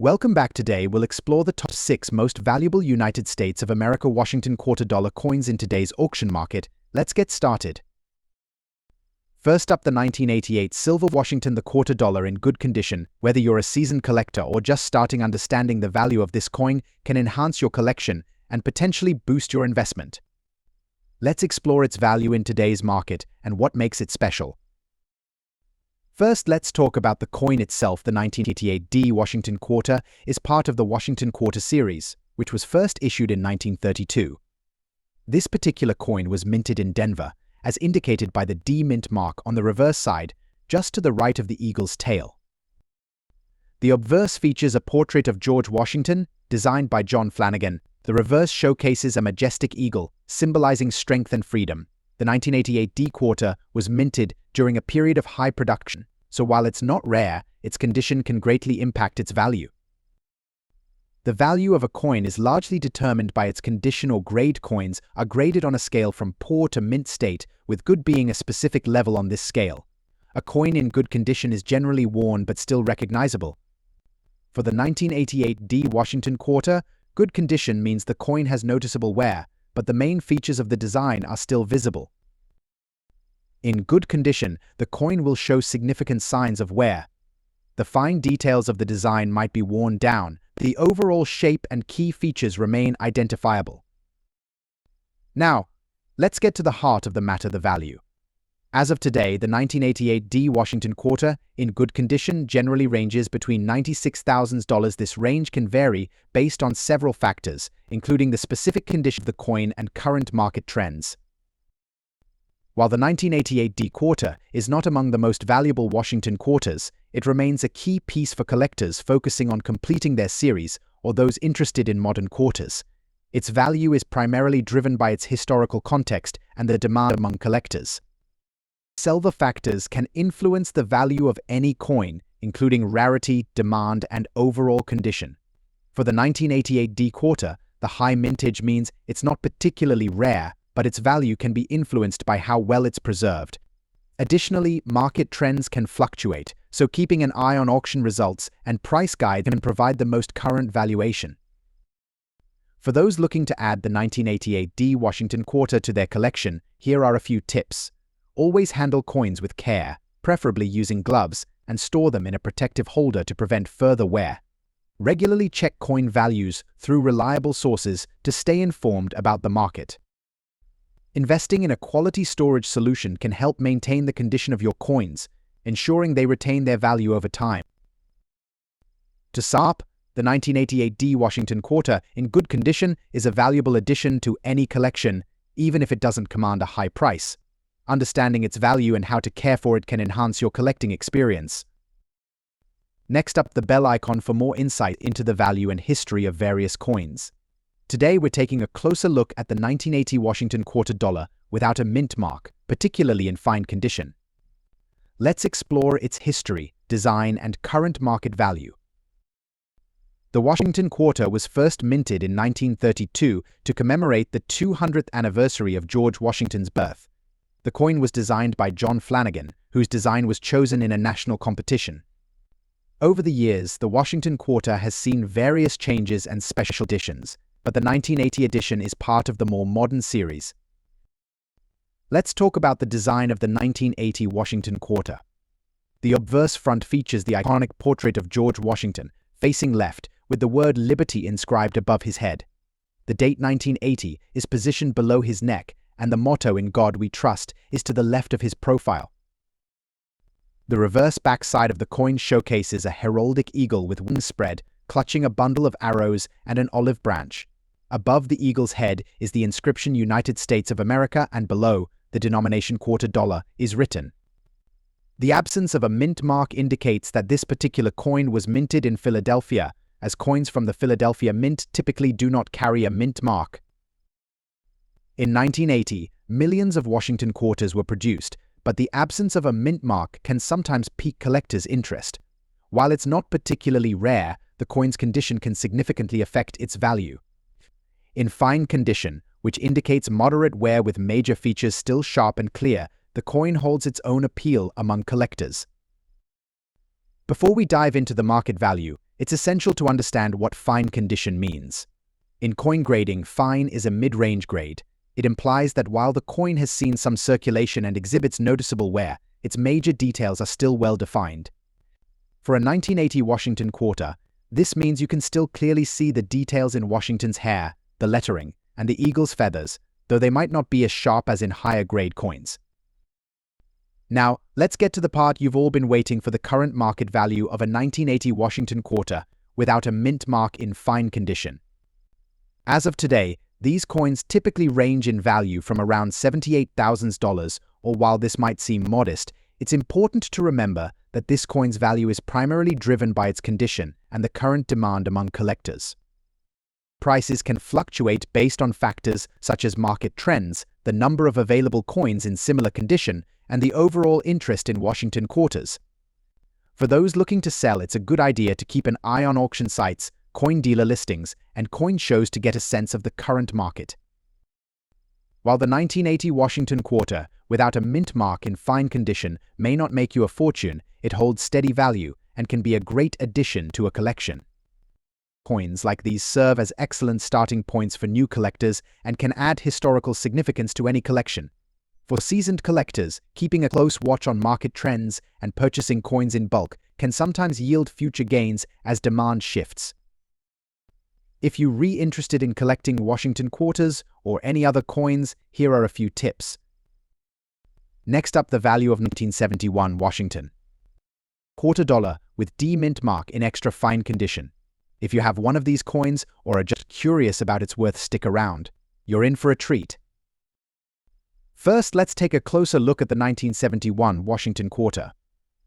Welcome back. Today we'll explore the top 6 most valuable United States of America Washington quarter dollar coins in today's auction market. Let's get started. First up, the 1988 silver Washington, the quarter dollar in good condition. Whether you're a seasoned collector or just starting, understanding the value of this coin can enhance your collection and potentially boost your investment. Let's explore its value in today's market and what makes it special. First, let's talk about the coin itself. The 1988 Washington Quarter is part of the Washington Quarter series, which was first issued in 1932. This particular coin was minted in Denver, as indicated by the D mint mark on the reverse side, just to the right of the eagle's tail. The obverse features a portrait of George Washington, designed by John Flanagan. The reverse showcases a majestic eagle, symbolizing strength and freedom. The 1988 Quarter was minted during a period of high production, so while it's not rare, its condition can greatly impact its value. The value of a coin is largely determined by its condition or grade. Coins are graded on a scale from poor to mint state, with good being a specific level on this scale. A coin in good condition is generally worn but still recognizable. For the 1988 Washington Quarter, good condition means the coin has noticeable wear, but the main features of the design are still visible. In good condition, the coin will show significant signs of wear. The fine details of the design might be worn down, but the overall shape and key features remain identifiable. Now, let's get to the heart of the matter: the value. As of today, the 1988 Washington Quarter, in good condition, generally ranges between $96,000. This range can vary based on several factors, including the specific condition of the coin and current market trends. While the 1988 Quarter is not among the most valuable Washington quarters, it remains a key piece for collectors focusing on completing their series or those interested in modern quarters. Its value is primarily driven by its historical context and the demand among collectors. Several factors can influence the value of any coin, including rarity, demand, and overall condition. For the 1988 Quarter, the high mintage means it's not particularly rare, but its value can be influenced by how well it's preserved. Additionally, market trends can fluctuate, so keeping an eye on auction results and price guide can provide the most current valuation. For those looking to add the 1988 Washington Quarter to their collection, here are a few tips. Always handle coins with care, preferably using gloves, and store them in a protective holder to prevent further wear. Regularly check coin values through reliable sources to stay informed about the market. Investing in a quality storage solution can help maintain the condition of your coins, ensuring they retain their value over time. To sum up, the 1988 Washington Quarter in good condition is a valuable addition to any collection, even if it doesn't command a high price. Understanding its value and how to care for it can enhance your collecting experience. Next up, the bell icon for more insight into the value and history of various coins. Today we're taking a closer look at the 1980 Washington Quarter dollar without a mint mark, particularly in fine condition. Let's explore its history, design, and current market value. The Washington Quarter was first minted in 1932 to commemorate the 200th anniversary of George Washington's birth. The coin was designed by John Flanagan, whose design was chosen in a national competition. Over the years, the Washington Quarter has seen various changes and special editions, but the 1980 edition is part of the more modern series. Let's talk about the design of the 1980 Washington Quarter. The obverse front features the iconic portrait of George Washington, facing left, with the word Liberty inscribed above his head. The date 1980 is positioned below his neck, and the motto "In God We Trust" is to the left of his profile. The reverse back side of the coin showcases a heraldic eagle with wings spread, clutching a bundle of arrows and an olive branch. Above the eagle's head is the inscription United States of America, and below, the denomination quarter dollar is written. The absence of a mint mark indicates that this particular coin was minted in Philadelphia, as coins from the Philadelphia Mint typically do not carry a mint mark. In 1980, millions of Washington Quarters were produced, but the absence of a mint mark can sometimes pique collectors' interest. While it's not particularly rare, the coin's condition can significantly affect its value. In fine condition, which indicates moderate wear with major features still sharp and clear, the coin holds its own appeal among collectors. Before we dive into the market value, It's essential to understand what fine condition means. In coin grading, fine is a mid-range grade. It implies that while the coin has seen some circulation and exhibits noticeable wear, its major details are still well defined. For a 1980 Washington quarter, this means you can still clearly see the details in Washington's hair, the lettering, and the eagle's feathers, though they might not be as sharp as in higher-grade coins. Now, let's get to the part you've all been waiting for: the current market value of a 1980 Washington quarter without a mint mark in fine condition. As of today, these coins typically range in value from around $78,000, or while this might seem modest, it's important to remember that this coin's value is primarily driven by its condition and the current demand among collectors. Prices can fluctuate based on factors such as market trends, the number of available coins in similar condition, and the overall interest in Washington quarters. For those looking to sell, it's a good idea to keep an eye on auction sites, coin dealer listings, and coin shows to get a sense of the current market. While the 1980 Washington quarter, without a mint mark in fine condition, may not make you a fortune, it holds steady value and can be a great addition to a collection. Coins like these serve as excellent starting points for new collectors and can add historical significance to any collection. For seasoned collectors, keeping a close watch on market trends and purchasing coins in bulk can sometimes yield future gains as demand shifts. If you're interested in collecting Washington quarters or any other coins, here are a few tips. Next up, the value of 1971 Washington quarter dollar with D mint mark in extra fine condition. If you have one of these coins or are just curious about its worth, stick around. You're in for a treat. First, let's take a closer look at the 1971 Washington quarter.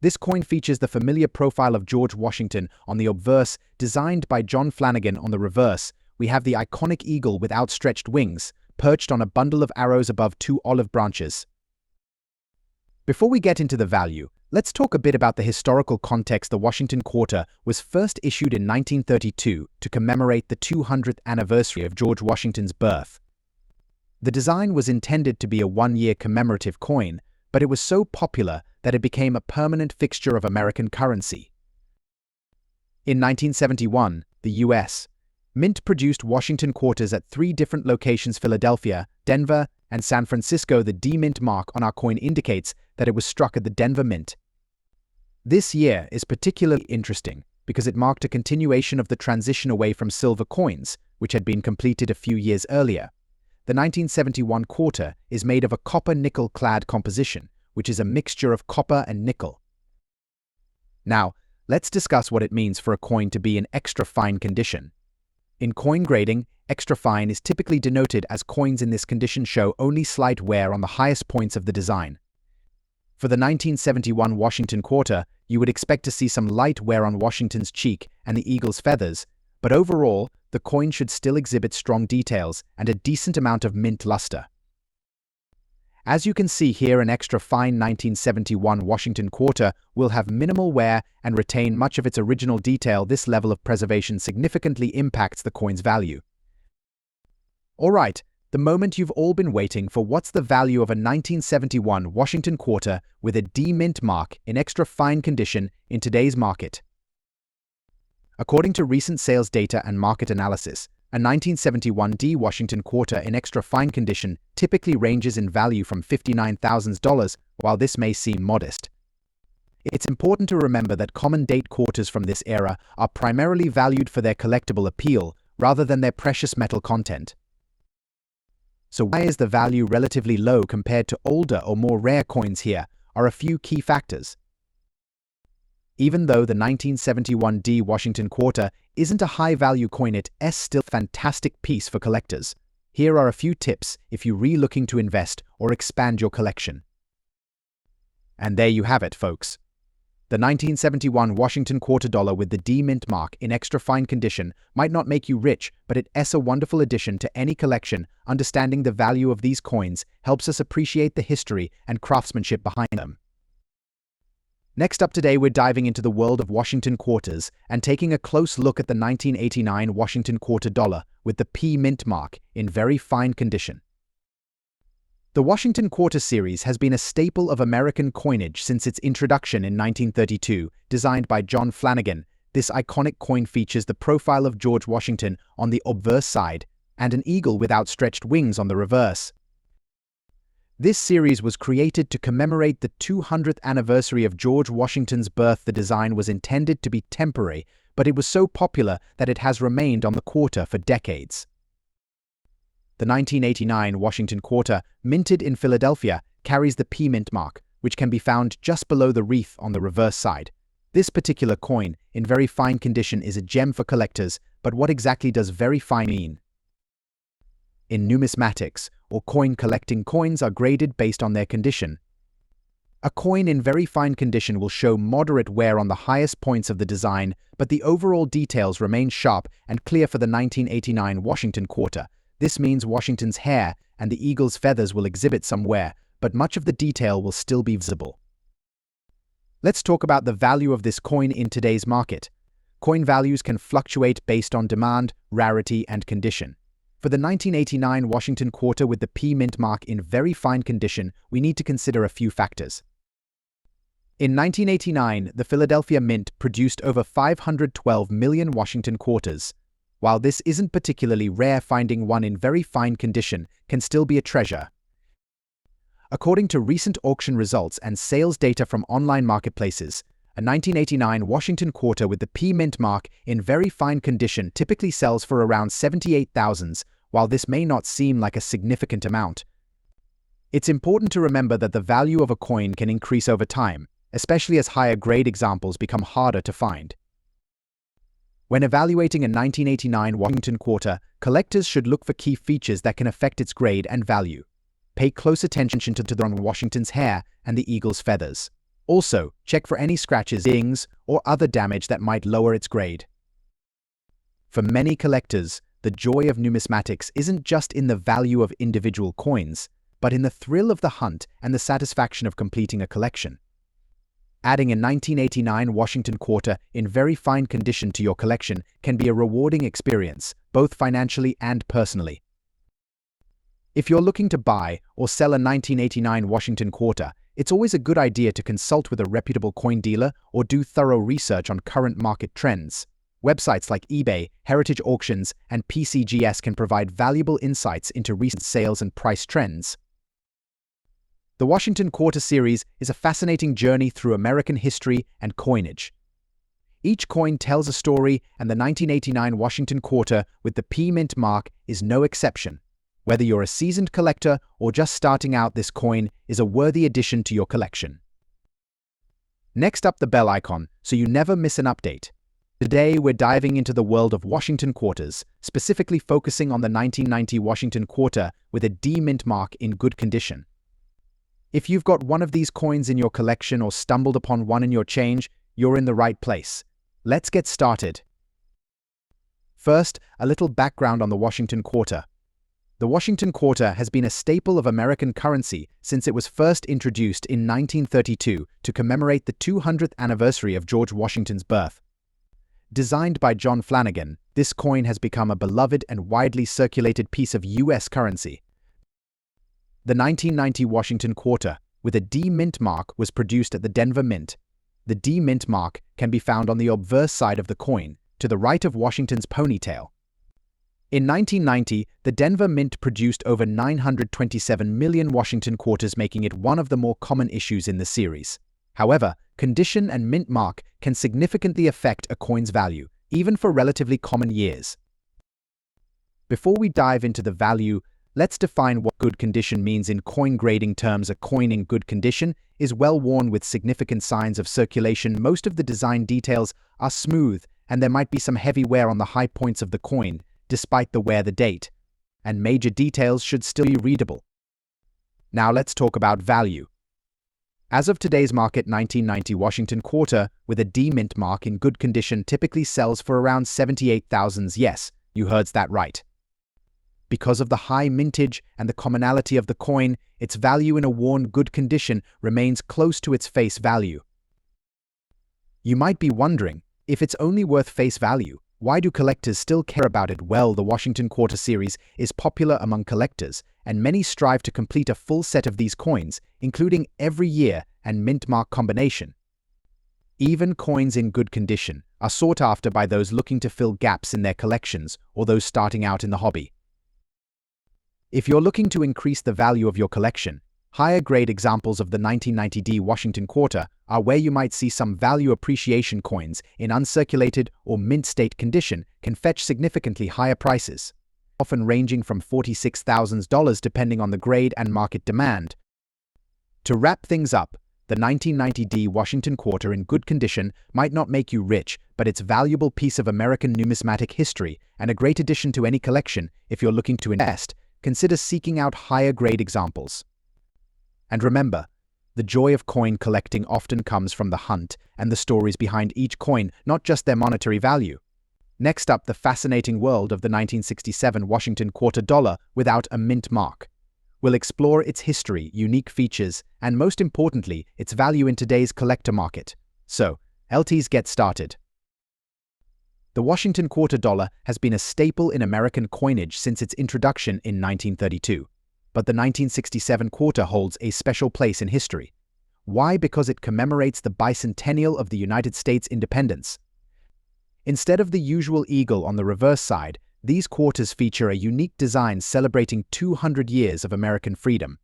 This coin features the familiar profile of George Washington on the obverse, designed by John Flanagan. On the reverse, we have the iconic eagle with outstretched wings, perched on a bundle of arrows above two olive branches. Before we get into the value, let's talk a bit about the historical context. The Washington quarter was first issued in 1932 to commemorate the 200th anniversary of George Washington's birth. The design was intended to be a one-year commemorative coin, but it was so popular that it became a permanent fixture of American currency. In 1971, the U.S. Mint produced Washington quarters at 3 different locations: Philadelphia, Denver, and San Francisco. The D mint mark on our coin indicates that it was struck at the Denver Mint. This year is particularly interesting because it marked a continuation of the transition away from silver coins, which had been completed a few years earlier. The 1971 quarter is made of a copper-nickel clad composition, which is a mixture of copper and nickel. Now, let's discuss what it means for a coin to be in extra fine condition. In coin grading, extra fine is typically denoted as coins in this condition show only slight wear on the highest points of the design. For the 1971 Washington quarter, you would expect to see some light wear on Washington's cheek and the eagle's feathers, but overall, the coin should still exhibit strong details and a decent amount of mint luster. As you can see here, an extra fine 1971 Washington quarter will have minimal wear and retain much of its original detail. This level of preservation significantly impacts the coin's value. Alright, the moment you've all been waiting for: what's the value of a 1971 Washington quarter with a D mint mark in extra fine condition in today's market? According to recent sales data and market analysis, a 1971 D Washington quarter in extra fine condition typically ranges in value from $59,000, while this may seem modest. It's important to remember that common date quarters from this era are primarily valued for their collectible appeal rather than their precious metal content. So why is the value relatively low compared to older or more rare coins? Here are a few key factors. Even though the 1971 D Washington quarter isn't a high-value coin, it's still a fantastic piece for collectors. Here are a few tips if you're looking to invest or expand your collection. And there you have it, folks. The 1971 Washington quarter dollar with the D mint mark in extra fine condition might not make you rich, but it's a wonderful addition to any collection. Understanding the value of these coins helps us appreciate the history and craftsmanship behind them. Next up today, we're diving into the world of Washington quarters and taking a close look at the 1989 Washington quarter dollar with the P mint mark in very fine condition. The Washington quarter series has been a staple of American coinage since its introduction in 1932, designed by John Flanagan. This iconic coin features the profile of George Washington on the obverse side and an eagle with outstretched wings on the reverse. This series was created to commemorate the 200th anniversary of George Washington's birth. The design was intended to be temporary, but it was so popular that it has remained on the quarter for decades. The 1989 Washington quarter, minted in Philadelphia, carries the P mint mark, which can be found just below the wreath on the reverse side. This particular coin, in very fine condition, is a gem for collectors, but what exactly does very fine mean? In numismatics, or coin collecting, coins are graded based on their condition. A coin in very fine condition will show moderate wear on the highest points of the design, but the overall details remain sharp and clear for the 1989 Washington quarter. This means Washington's hair and the eagle's feathers will exhibit some wear, but much of the detail will still be visible. Let's talk about the value of this coin in today's market. Coin values can fluctuate based on demand, rarity, and condition. For the 1989 Washington quarter with the P mint mark in very fine condition, we need to consider a few factors. In 1989, the Philadelphia Mint produced over 512 million Washington quarters. While this isn't particularly rare, finding one in very fine condition can still be a treasure. According to recent auction results and sales data from online marketplaces, a 1989 Washington quarter with the P mint mark in very fine condition typically sells for around $78,000. While this may not seem like a significant amount, it's important to remember that the value of a coin can increase over time, especially as higher grade examples become harder to find. When evaluating a 1989 Washington quarter, collectors should look for key features that can affect its grade and value. Pay close attention to the on Washington's hair and the eagle's feathers. Also, check for any scratches, dings, or other damage that might lower its grade. For many collectors, the joy of numismatics isn't just in the value of individual coins, but in the thrill of the hunt and the satisfaction of completing a collection. Adding a 1989 Washington quarter in very fine condition to your collection can be a rewarding experience, both financially and personally. If you're looking to buy or sell a 1989 Washington quarter, it's always a good idea to consult with a reputable coin dealer or do thorough research on current market trends. Websites like eBay, Heritage Auctions, and PCGS can provide valuable insights into recent sales and price trends. The Washington Quarter series is a fascinating journey through American history and coinage. Each coin tells a story, and the 1989 Washington Quarter with the P mint mark is no exception. Whether you're a seasoned collector or just starting out, this coin is a worthy addition to your collection. Next up, the bell icon, so you never miss an update. Today, we're diving into the world of Washington quarters, specifically focusing on the 1990 Washington quarter with a D mint mark in good condition. If you've got one of these coins in your collection or stumbled upon one in your change, you're in the right place. Let's get started. First, a little background on the Washington quarter. The Washington quarter has been a staple of American currency since it was first introduced in 1932 to commemorate the 200th anniversary of George Washington's birth. Designed by John Flanagan, this coin has become a beloved and widely circulated piece of U.S. currency. The 1990 Washington quarter, with a D mint mark, was produced at the Denver Mint. The D mint mark can be found on the obverse side of the coin, to the right of Washington's ponytail. In 1990, the Denver Mint produced over 927 million Washington quarters, making it one of the more common issues in the series. However, condition and mint mark can significantly affect a coin's value, even for relatively common years. Before we dive into the value, let's define what good condition means in coin grading terms. A coin in good condition is well worn with significant signs of circulation. Most of the design details are smooth, and there might be some heavy wear on the high points of the coin, despite the wear, the date, and major details should still be readable. Now let's talk about value. As of today's market, 1990 Washington quarter with a D mint mark in good condition typically sells for around $78,000. Yes, you heard that right. Because of the high mintage and the commonality of the coin, its value in a worn good condition remains close to its face value. You might be wondering, if it's only worth face value, why do collectors still care about it? Well, the Washington Quarter series is popular among collectors, and many strive to complete a full set of these coins, including every year and mint mark combination. Even coins in good condition are sought after by those looking to fill gaps in their collections or those starting out in the hobby. If you're looking to increase the value of your collection, higher-grade examples of the 1990D Washington Quarter are where you might see some value appreciation coins in uncirculated or mint-state condition can fetch significantly higher prices, often ranging from $46,000 depending on the grade and market demand. To wrap things up, the 1990D Washington Quarter in good condition might not make you rich, but it's a valuable piece of American numismatic history and a great addition to any collection. If you're looking to invest, consider seeking out higher-grade examples. And remember, the joy of coin collecting often comes from the hunt and the stories behind each coin, not just their monetary value. Next up, the fascinating world of the 1967 Washington Quarter dollar without a mint mark. We'll explore its history, unique features, and most importantly, its value in today's collector market. So, LTs, get started. The Washington Quarter dollar has been a staple in American coinage since its introduction in 1932. But the 1967 quarter holds a special place in history. Why? Because it commemorates the bicentennial of the United States independence. Instead of the usual eagle on the reverse side, these quarters feature a unique design celebrating 200 years of American freedom.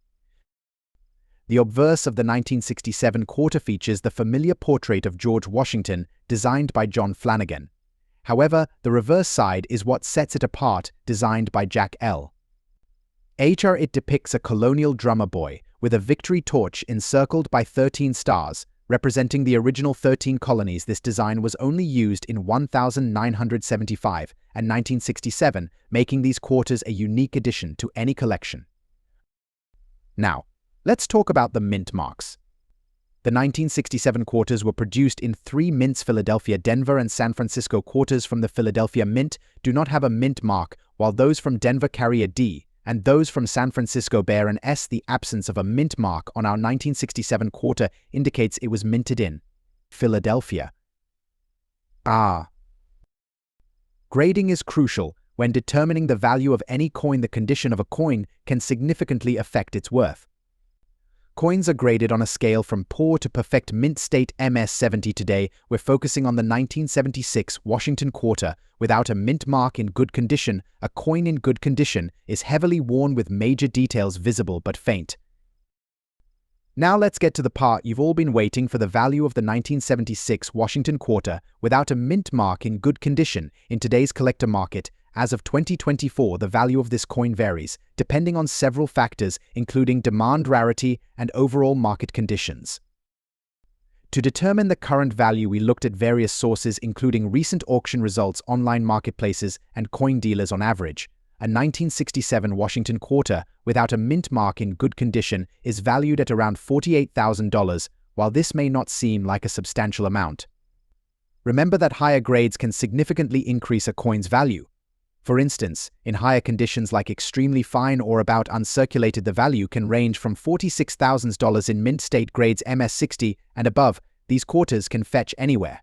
The obverse of the 1967 quarter features the familiar portrait of George Washington, designed by John Flanagan. However, the reverse side is what sets it apart, designed by Jack L. It depicts a colonial drummer boy with a victory torch encircled by 13 stars, representing the original 13 colonies. This design was only used in 1975 and 1967, making these quarters a unique addition to any collection. Now, let's talk about the mint marks. The 1967 quarters were produced in 3 mints: Philadelphia, Denver, and San Francisco. Quarters from the Philadelphia Mint do not have a mint mark, while those from Denver carry a D, and those from San Francisco bear an S. The absence of a mint mark on our 1967 quarter indicates it was minted in Philadelphia. Grading is crucial when determining the value of any coin. The condition of a coin can significantly affect its worth. Coins are graded on a scale from poor to perfect mint state MS70. Today, we're focusing on the 1976 Washington Quarter without a mint mark. In good condition, a coin in good condition is heavily worn with major details visible but faint. Now let's get to the part you've all been waiting for: the value of the 1976 Washington Quarter without a mint mark in good condition in today's collector market. As of 2024, the value of this coin varies, depending on several factors, including demand, rarity, and overall market conditions. To determine the current value, we looked at various sources, including recent auction results, online marketplaces, and coin dealers. On average, a 1967 Washington Quarter without a mint mark in good condition is valued at around $48,000, while this may not seem like a substantial amount. Remember that higher grades can significantly increase a coin's value. For instance, in higher conditions like extremely fine or about uncirculated, the value can range from $46,000 in mint state grades MS60 and above. These quarters can fetch anywhere.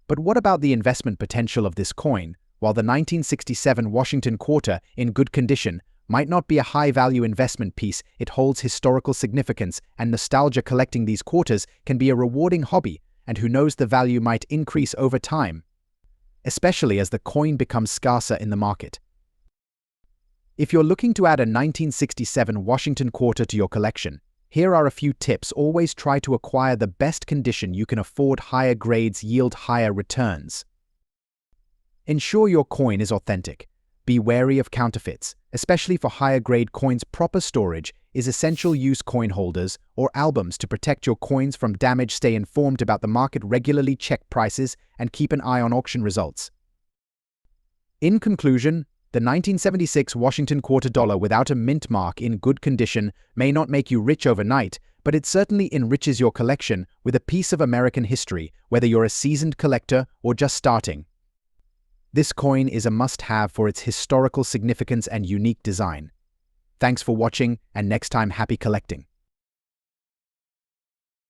But what about the investment potential of this coin? While the 1967 Washington Quarter in good condition might not be a high-value investment piece, it holds historical significance and nostalgia. Collecting these quarters can be a rewarding hobby, and who knows, the value might increase over time, especially as the coin becomes scarcer in the market. If you're looking to add a 1967 Washington Quarter to your collection, here are a few tips. Always try to acquire the best condition you can afford. Higher grades yield higher returns. Ensure your coin is authentic. Be wary of counterfeits, especially for higher grade coins. Proper storage is essential. Use coin holders or albums to protect your coins from damage. Stay informed about the market regularly. Check prices and keep an eye on auction results. In conclusion, the 1976 Washington Quarter dollar without a mint mark in good condition may not make you rich overnight, but it certainly enriches your collection with a piece of American history, whether you're a seasoned collector or just starting. This coin is a must-have for its historical significance and unique design. Thanks for watching, and next time, happy collecting.